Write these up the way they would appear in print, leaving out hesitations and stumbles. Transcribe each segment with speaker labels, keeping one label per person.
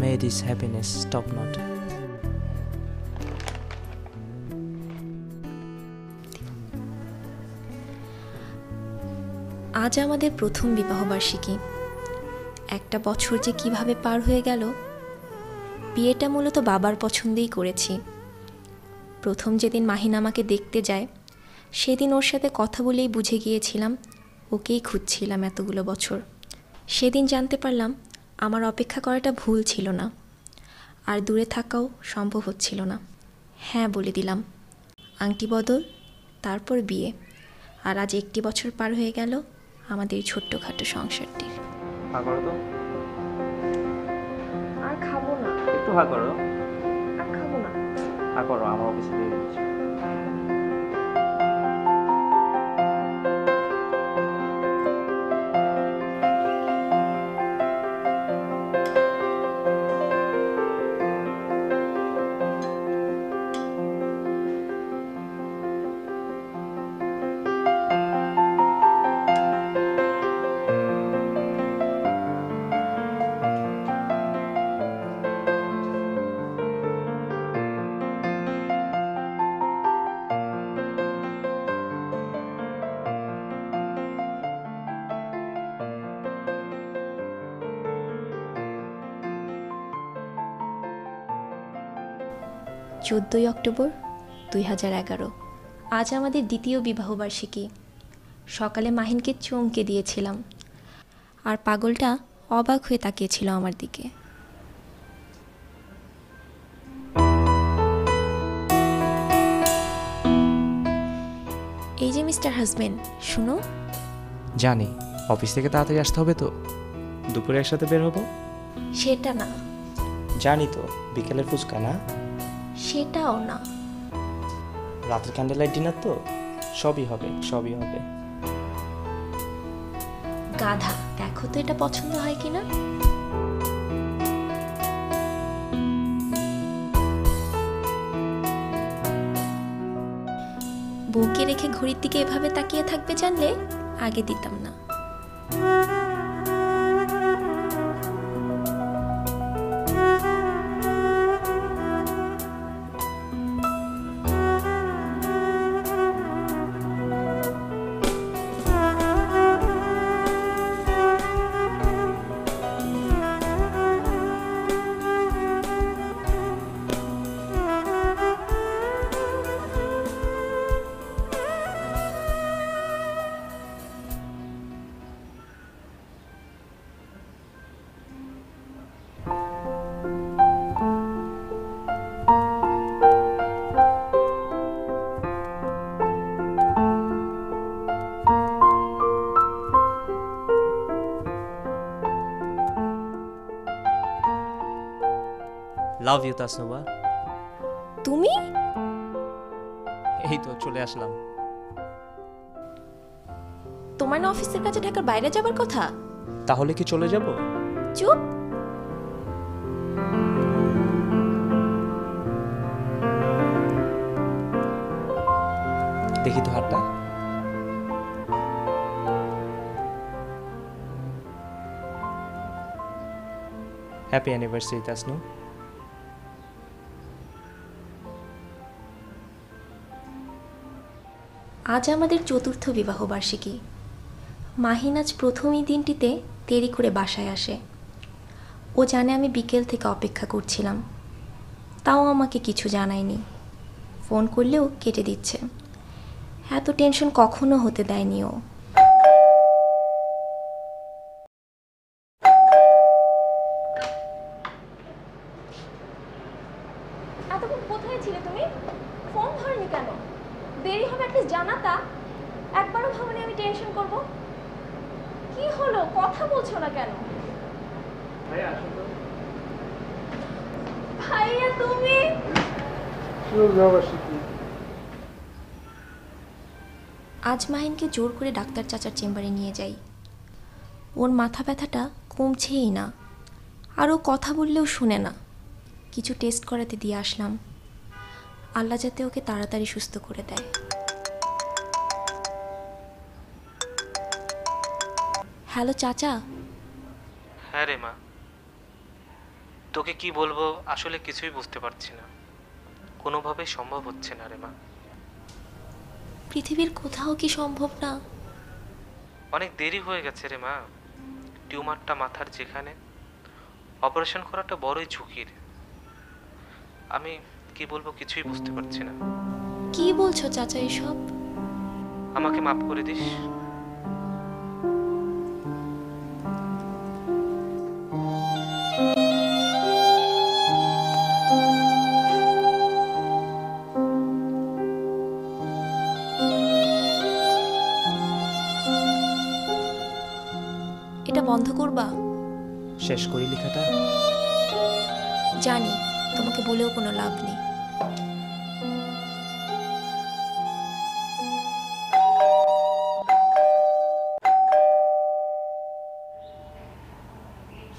Speaker 1: May this happiness stop not.
Speaker 2: আজ আমাদের প্রথম বিবাহবার্ষিকী। একটা বছর যে কিভাবে পার হয়ে গেল। বিয়েটা মূলত বাবার পছন্দেই করেছি। প্রথম যেদিন মাহিন আমাকে দেখতে যায়, সেদিন ওর সাথে কথা বলেই বুঝে গিয়েছিলাম ওকেই খুঁজছিলাম এতগুলো বছর। সেদিন জানতে পারলাম আমার অপেক্ষা করাটা ভুল ছিল না, আর দূরে থাকাও সম্ভব হচ্ছিল না। হ্যাঁ বলে দিলাম। আংটি বদল, তারপর বিয়ে, আর আজ 1 বছর পার হয়ে গেল আমাদের ছোট্টখাটো সংসারটির। আর খাবো না।
Speaker 1: একটু হা করো।
Speaker 2: আর খাবো না।
Speaker 1: হা করো, আমার অফিসে দিয়ে দিচ্ছি।
Speaker 2: অক্টোবর 2011। আজ আমাদের দ্বিতীয় বিবাহবার্ষিকী। সকালে মাহিনকে চমকে দিয়েছিলাম, আর পাগলটা অবাক হয়ে তাকিয়েছিল আমার দিকে। এই যে মিস্টার হাজবেন্ড, শুনো।
Speaker 1: জানি, অফিস থেকে তাড়াতাড়ি আসতে হবে তো। দুপুরে একসাথে বের হবো।
Speaker 2: সেটা না।
Speaker 1: জানি তো, বিকেলের ফুচকা না।
Speaker 2: সেটাও না।
Speaker 1: রাতের ক্যান্ডেল লাইট ডিনার তো। সবই হবে, সবই হবে।
Speaker 2: গাধা, দেখো তো এটা পছন্দ হয় কিনা। বউকে রেখে ঘড়ির দিকে এভাবে তাকিয়ে থাকবে জানলে আগে দিতাম না।
Speaker 1: Love you Tasnuba.
Speaker 2: তুমি?
Speaker 1: এই তো চলে আসলাম।
Speaker 2: তোমার না অফিসের কাছে ঢাকার বাইরে যাবার কথা?
Speaker 1: তাহলে কি চলে যাব?
Speaker 2: চুপ।
Speaker 1: দেখি তো হাতটা। Happy anniversary Tasnu.
Speaker 2: আজ আমাদের 4র্থ বিবাহবার্ষিকী। মাহিন আজ প্রথমই দিনটিতে দেরি করে বাসায় আসে। ও জানে আমি বিকেল থেকে অপেক্ষা করছিলাম, তাও আমাকে কিছু জানায়নি। ফোন করলেও কেটে দিচ্ছে। এত টেনশন কখনো হতে দেয়নি ও। এতক্ষণ কোথায় ছিলে তুমি? ফোন ধরনি কেন? দেরি হবে একটা জানাতা। একবারও ভাবনি আমি টেনশন করব? কি হলো, কথা বলছো না কেন?
Speaker 1: ভাইয়া আসো তো।
Speaker 2: ভাইয়া তুমি? আজ মাহিনকে জোর করে ডাক্তার চাচার চেম্বারে নিয়ে যাই। ওর মাথা ব্যথাটা কমছেই না, আর ও কথা বললেও শুনে না। কিছু টেস্ট করাতে দিয়ে আসলাম, আল্লাহ যাতে ওকে তাড়াতাড়ি সুস্থ করে দেয়। হ্যালো চাচা।
Speaker 1: হ্যাঁ রে মা। তোকে কি বলবো আসলে কিছুই বুঝতে পারছি না, কোনোভাবেই সম্ভব হচ্ছে না রে মা।
Speaker 2: পৃথিবীর কোথাও কি সম্ভব না?
Speaker 1: অনেক দেরি হয়ে গেছে রে মা। টিউমারটা মাথার যেখানে, অপারেশন করাটা বড়ই ঝুঁকির। আমি কি বলবো কিছুই বুঝতে পারছি না।
Speaker 2: কি বলছো চাচা এসব?
Speaker 1: আমাকে মাফ করে দিস।
Speaker 2: এটা বন্ধ করবা?
Speaker 1: শেষ করি লেখাটা।
Speaker 2: জানি তোমাকে বলেও কোনো লাভ নেই।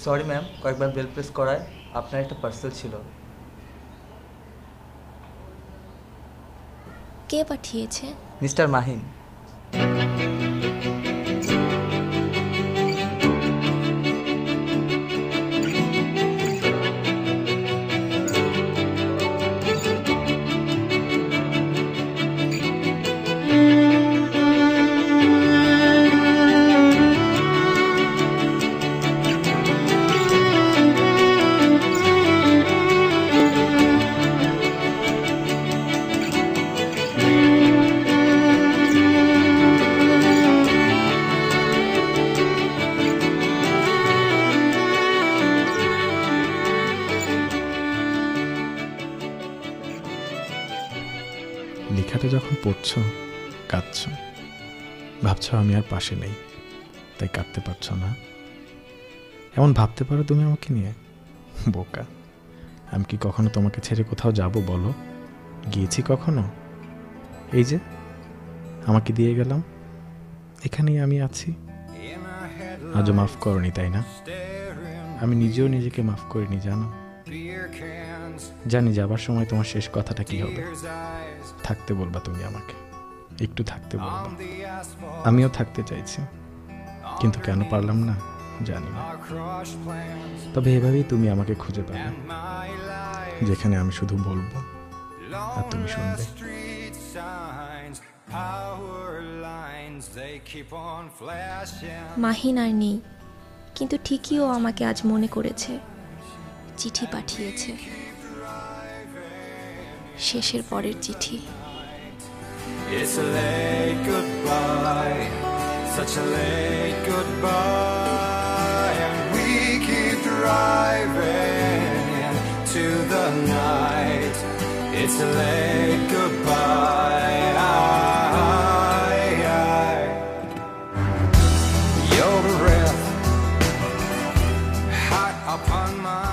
Speaker 3: সরি ম্যাম, কয়েকবার বেল প্রেস করায়। আপনার একটা পার্সেল ছিল।
Speaker 2: কে পাঠিয়েছে?
Speaker 3: মিস্টার মাহিন।
Speaker 4: লেখাটা যখন পড়ছো কাঁদছ, ভাবছ আমি আর পাশে নেই তাই কাঁদতে পারছো না। এমন ভাবতে পারো তুমি আমাকে নিয়ে? বোকা, আমি কি কখনো তোমাকে ছেড়ে কোথাও যাব বলো? গিয়েছি কখনো? এই যে আমাকে দিয়ে গেলাম, এখানেই আমি আছি। আজও মাফ করনি তাই না? আমি নিজেও নিজেকে মাফ করিনি জানো। জানি যাবার সময় তোমার শেষ কথাটা কি হবে। থাকতে বলবা তুমি আমাকে, একটু থাকতে বলবা। আমিও থাকতে চাইছি, কিন্তু কেন পারলাম না জানি না। তবে এভাবেই তুমি আমাকে খুঁজে পাবে, যেখানে আমি শুধু বলবো আর তুমি শুনবে।
Speaker 2: মাহিন আর নেই, কিন্তু ঠিকই ও আমাকে আজ মনে করেছে, চিঠি পাঠিয়েছে। শেষের পরের চিঠি।
Speaker 5: It's a late goodbye, such a late goodbye, and we keep driving into the night. It's a late goodbye. Your breath hot upon my